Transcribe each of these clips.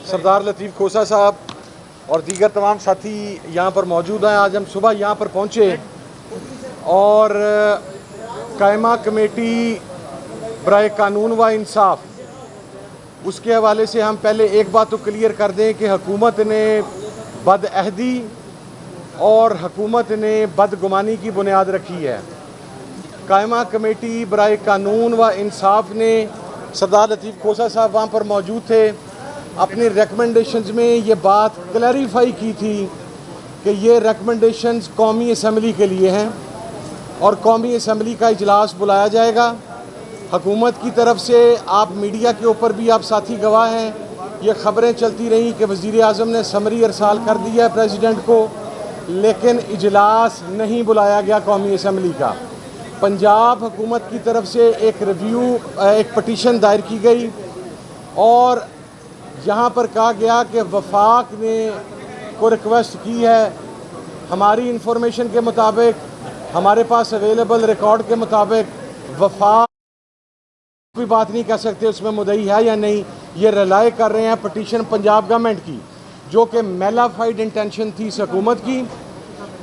सरदार लतीफ़ खोसा साहब और दीगर तमाम साथी यहाँ पर मौजूद हैं। आज हम सुबह यहाँ पर पहुँचे और कायमा कमेटी बराए कानून व इंसाफ उसके हवाले से हम पहले एक बात तो क्लियर कर दें कि हुकूमत ने बदअहदी और हुकूमत ने बदगुमानी की बुनियाद रखी है। कायमा कमेटी बराए कानून व इंसाफ ने, सरदार लतीफ़ खोसा साहब वहाँ पर मौजूद थे, अपने रिकमेंडेशंस में ये बात क्लैरिफाई की थी कि ये रिकमेंडेशंस कौमी असम्बली के लिए हैं और कौमी असम्बली का इजलास बुलाया जाएगा। हुकूमत की तरफ से आप मीडिया के ऊपर भी आप साथी गवाह हैं, ये ख़बरें चलती रहीं कि वज़ीर आज़म ने समरी अरसाल कर दिया है प्रेसिडेंट को, लेकिन इजलास नहीं बुलाया गया कौमी असम्बली का। पंजाब हुकूमत की तरफ से एक पटिशन दायर की गई और यहाँ पर कहा गया कि वफाक ने को रिक्वेस्ट की है। हमारी इंफॉर्मेशन के मुताबिक, हमारे पास अवेलेबल रिकॉर्ड के मुताबिक, वफाक कोई बात नहीं कह सकते उसमें मुद्दई है या नहीं। ये रिलाय कर रहे हैं पटिशन पंजाब गवर्नमेंट की, जो कि मेलाफाइड इंटेंशन थी इस हुकूमत की,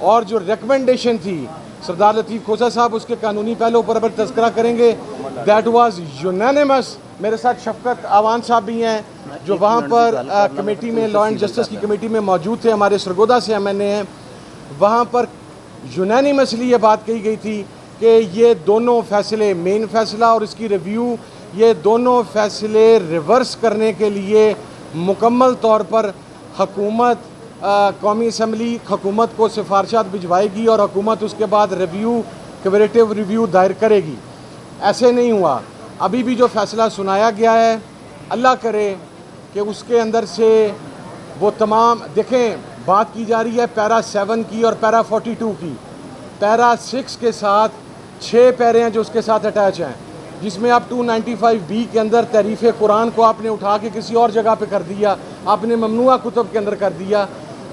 और जो रिकमेंडेशन थी सरदार लतीफ़ खोसा साहब उसके कानूनी पहलुओं पर तज़किरा करेंगे। That was unanimous. मेरे साथ शफकत आवान साहब भी हैं जो वहाँ पर कमेटी में, लॉ एंड जस्टिस की कमेटी में मौजूद थे, हमारे सरगोदा से MNA हैं। वहाँ पर यूनानिमसली ये बात कही गई थी कि ये दोनों फैसले, मेन फैसला और इसकी रिव्यू, ये दोनों फैसले रिवर्स करने के लिए मुकम्मल तौर पर हुकूमत, कौमी असम्बली हुकूमत को सिफारिशात भिजवाएगी और हुकूमत उसके बाद रिव्यू, कम्पैरेटिव रिव्यू दायर करेगी। ऐसे नहीं हुआ। अभी भी जो फ़ैसला सुनाया गया है, अल्लाह करे कि उसके अंदर से वो तमाम, देखें बात की जा रही है पैरा 7 की और पैरा 42 की। पैरा 6 के साथ 6 पैरे हैं जो उसके साथ अटैच हैं, जिसमें आप 295B के अंदर तहरीफ़ कुरान को आपने उठा के किसी और जगह पे कर दिया, आपने ममनुआ कुतुब के अंदर कर दिया।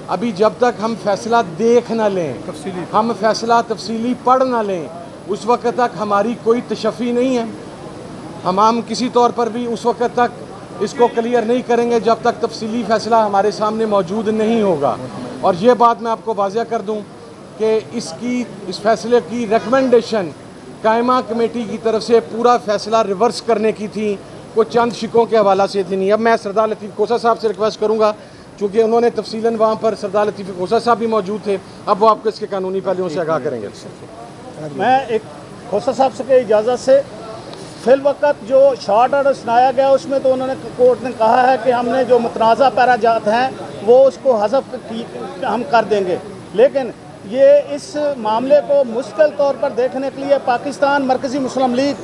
अभी जब तक हम फ़ैसला देख ना लें, हम फ़ैसला तफसीली पढ़ ना लें, उस वक्त तक हमारी कोई तशफ़ी नहीं है। हम किसी तौर पर भी उस वक्त तक इसको क्लियर नहीं करेंगे जब तक तफसीली फ़ैसला हमारे सामने मौजूद नहीं होगा। और ये बात मैं आपको वाज़ेह कर दूं कि इस फ़ैसले की रिकमेंडेशन कायमा कमेटी की तरफ से पूरा फ़ैसला रिवर्स करने की थी, वो चंद शिकों के हवाला से थी नहीं। अब मैं सरदार लतीफ़ खोसा साहब से रिक्वेस्ट करूँगा, चूँकि उन्होंने तफसीलन वहाँ पर, सरदार लतीफ़ खोसा साहब भी मौजूद थे, अब वो आपको इसके कानूनी पहलुओं से आगाह करेंगे। मैं एक खोसा साहब से इजाज़त से, फिल वक्त जो शॉर्ट ऑर्डर सुनाया गया उसमें तो उन्होंने, कोर्ट ने कहा है कि हमने जो मुतनाज़ा पैराजात हैं वो उसको हज़फ हम कर देंगे, लेकिन ये इस मामले को मुश्किल तौर पर देखने के लिए पाकिस्तान मरकज़ी मुस्लिम लीग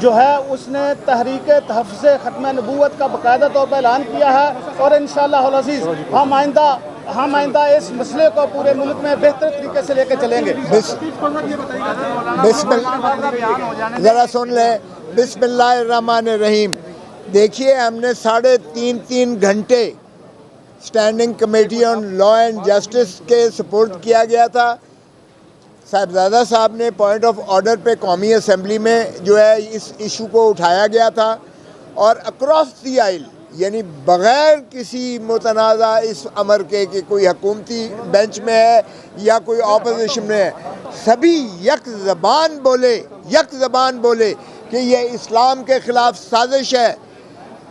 जो है उसने तहरीक तहफ़्फ़ुज़ ख़त्म नबूवत का बाकायदा तौर पर ऐलान किया है और इंशाअल्लाह अज़ीज़ हम आइंदा इस मसले को पूरे मुल्क में बेहतर तरीके से लेकर चलेंगे। ज़रा सुन ले, बिस्मिल्लाहिर्रहमानिर्रहीम। देखिए, हमने 3.5 घंटे standing committee on law and justice के सपोर्ट किया गया था। साहिबजादा साहब ने पॉइंट ऑफ ऑर्डर पे कौमी असम्बली में जो है इस इशू को उठाया गया था और अक्रॉस दी आइल, यानी बग़ैर किसी मुतनाज़ा इस अमर के कि कोई हुकूमती बेंच में है या कोई ऑपोजिशन में है, सभी यक ज़बान बोले कि ये इस्लाम के ख़िलाफ़ साजिश है,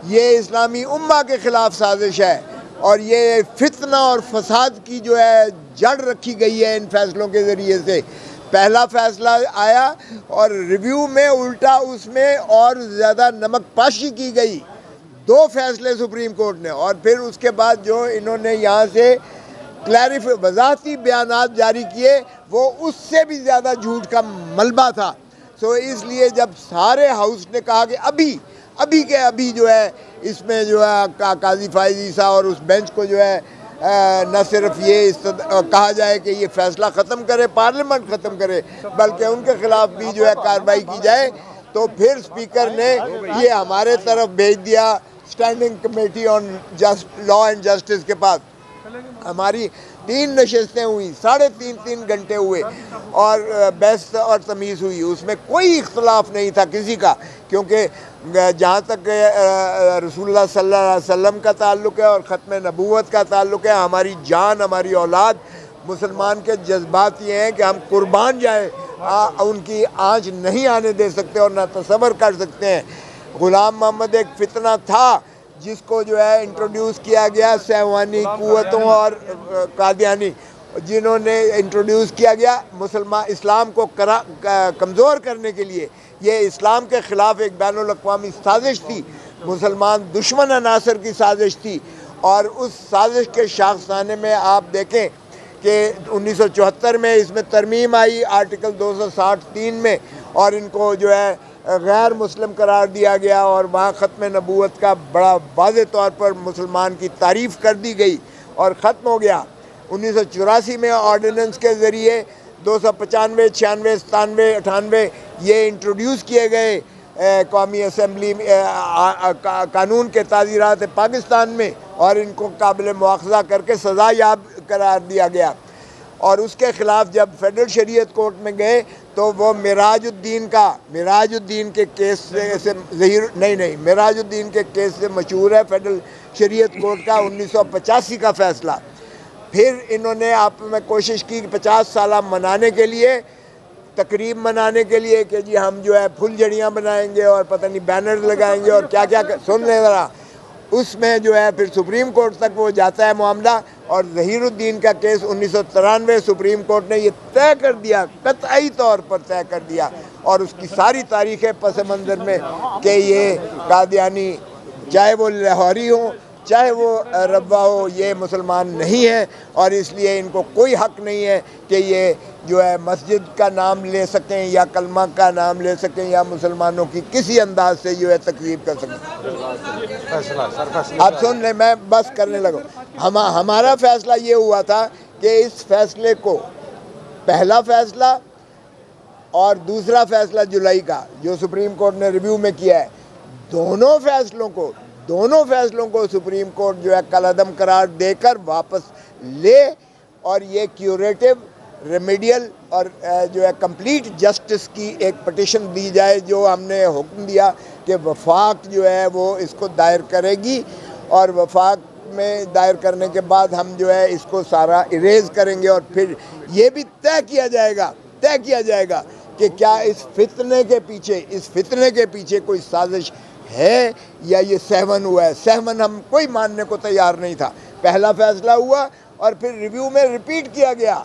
ये इस्लामी उम्मा के ख़िलाफ़ साजिश है और ये फितना और फसाद की जो है जड़ रखी गई है इन फैसलों के ज़रिए से। पहला फ़ैसला आया और रिव्यू में उल्टा उसमें और ज़्यादा नमक पाशी की गई, 2 फैसले सुप्रीम कोर्ट ने, और फिर उसके बाद जो इन्होंने यहाँ से वज़ाहती बयानात जारी किए वो उससे भी ज़्यादा झूठ का मलबा था। सो इसलिए जब सारे हाउस ने कहा कि अभी के अभी जो है इसमें जो है काजी फाइज़ ईसा और उस बेंच को जो है न सिर्फ ये कहा जाए कि ये फ़ैसला ख़त्म करे, पार्लियामेंट ख़त्म करे, बल्कि उनके ख़िलाफ़ भी जो है कार्रवाई की जाए, तो फिर स्पीकर ने ये हमारे तरफ भेज दिया standing committee on law and justice के पास। हमारी 3 نشستیں ہوئی، 3.5 گھنٹے ہوئے اور بحث اور تمیز ہوئی، اس میں کوئی اختلاف نہیں تھا کسی کا، کیونکہ جہاں تک رسول اللہ صلی اللہ علیہ وسلم کا تعلق ہے اور ختم نبوت کا تعلق ہے، ہماری جان، ہماری اولاد، مسلمان کے جذبات یہ ہیں کہ ہم قربان جائیں، ان کی آنچ نہیں آنے دے سکتے اور نہ تصور کر سکتے ہیں۔ غلام محمد ایک فتنہ تھا جس کو جو ہے انٹروڈیوس کیا گیا سہوانی قوتوں اور قادیانی، جنہوں نے انٹروڈیوس کیا گیا اسلام کو کمزور کرنے کے لیے۔ یہ اسلام کے خلاف ایک بین الاقوامی سازش تھی، مسلمان دشمن عناصر کی سازش تھی، اور اس سازش کے شاخسانے میں آپ دیکھیں کہ 1974 میں اس میں ترمیم آئی آرٹیکل 263 میں، اور ان کو جو ہے غیر مسلم قرار دیا گیا، اور وہاں ختم نبوت کا بڑا واضح طور پر مسلمان کی تعریف کر دی گئی اور ختم ہو گیا۔ 1984 میں آرڈیننس کے ذریعے 295، 96، 97، 98 یہ انٹروڈیوس کیے گئے قومی اسمبلی قانون کے تعزیرات پاکستان میں، اور ان کو قابل مواخذہ کر کے سزا یاب قرار دیا گیا۔ اور اس کے خلاف جب فیڈرل شریعت کورٹ میں گئے تو وہ معراج الدین کے کیس سے معراج الدین کے کیس سے مشہور ہے فیڈرل شریعت کورٹ کا 1985 کا فیصلہ۔ پھر انہوں نے آپ میں کوشش کی 50 سالہ منانے کے لیے، تقریب منانے کے لیے کہ جی ہم جو ہے پھول جھڑیاں بنائیں گے اور پتہ نہیں بینر لگائیں گے اور کیا کیا، سن لیں ذرا۔ اس میں جو ہے پھر سپریم کورٹ تک وہ جاتا ہے معاملہ، اور ظہیر الدین کا کیس 1993 سپریم کورٹ نے یہ طے کر دیا، قطعی طور پر طے کر دیا، اور اس کی ساری تاریخیں پس منظر میں کہ یہ قادیانی چاہے وہ لاہوری ہوں چاہے وہ ربوہ ہو، یہ مسلمان نہیں ہیں، اور اس لیے ان کو کوئی حق نہیں ہے کہ یہ جو ہے مسجد کا نام لے سکیں یا کلمہ کا نام لے سکیں یا مسلمانوں کی کسی انداز سے جو ہے تکذیب کر سکیں۔ اب سن لیں، میں بس کرنے لگا۔ ہمارا فیصلہ یہ ہوا تھا کہ اس فیصلے کو، پہلا فیصلہ اور دوسرا فیصلہ جولائی کا جو سپریم کورٹ نے ریویو میں کیا ہے، دونوں فیصلوں کو سپریم کورٹ جو ہے کالعدم قرار دے کر واپس لے، اور یہ کیوریٹو، ریمیڈیل اور جو ہے کمپلیٹ جسٹس کی ایک پٹیشن دی جائے، جو ہم نے حکم دیا کہ وفاق جو ہے وہ اس کو دائر کرے گی، اور وفاق میں دائر کرنے کے بعد ہم جو ہے اس کو سارا اریز کریں گے، اور پھر یہ بھی طے کیا جائے گا کہ کیا اس فتنے کے پیچھے کوئی سازش ہے یا یہ سہون ہوا ہے۔ سہون ہم کوئی ماننے کو تیار نہیں تھا۔ پہلا فیصلہ ہوا اور پھر ریویو میں ریپیٹ کیا گیا،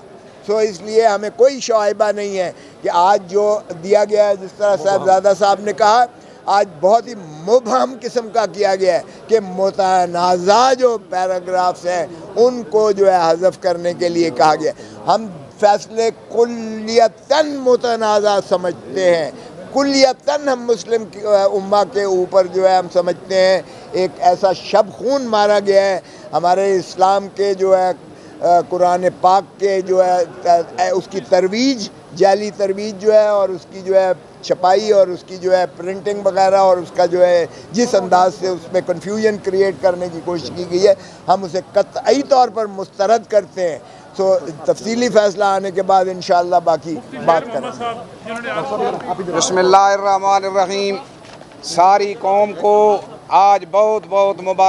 اس لیے ہمیں کوئی شائبہ نہیں ہے کہ آج جو دیا گیا ہے، جس طرح صاحبزادہ صاحب نے کہا، آج بہت ہی مبہم قسم کا کیا گیا ہے کہ متنازع جو پیراگرافز ہیں ان کو جو ہے حذف کرنے کے لیے کہا گیا۔ ہم فیصلے کلیتاً متنازع سمجھتے ہیں، کلیتاً ہم مسلم امہ کے اوپر جو ہے ہم سمجھتے ہیں ایک ایسا شب خون مارا گیا ہے۔ ہمارے اسلام کے جو ہے قرآن پاک کے جو ہے اس کی ترویج، جعلی ترویج جو ہے، اور اس کی جو ہے چھپائی اور اس کی جو ہے پرنٹنگ وغیرہ، اور اس کا جو ہے جس انداز سے اس میں کنفیوژن کریٹ کرنے کی کوشش کی گئی ہے، ہم اسے قطعی طور پر مسترد کرتے ہیں۔ تفصیلی فیصلہ آنے کے بعد انشاءاللہ باقی بات کریں گے۔ بسم اللہ الرحمن الرحیم۔ ساری قوم کو آج بہت مبارک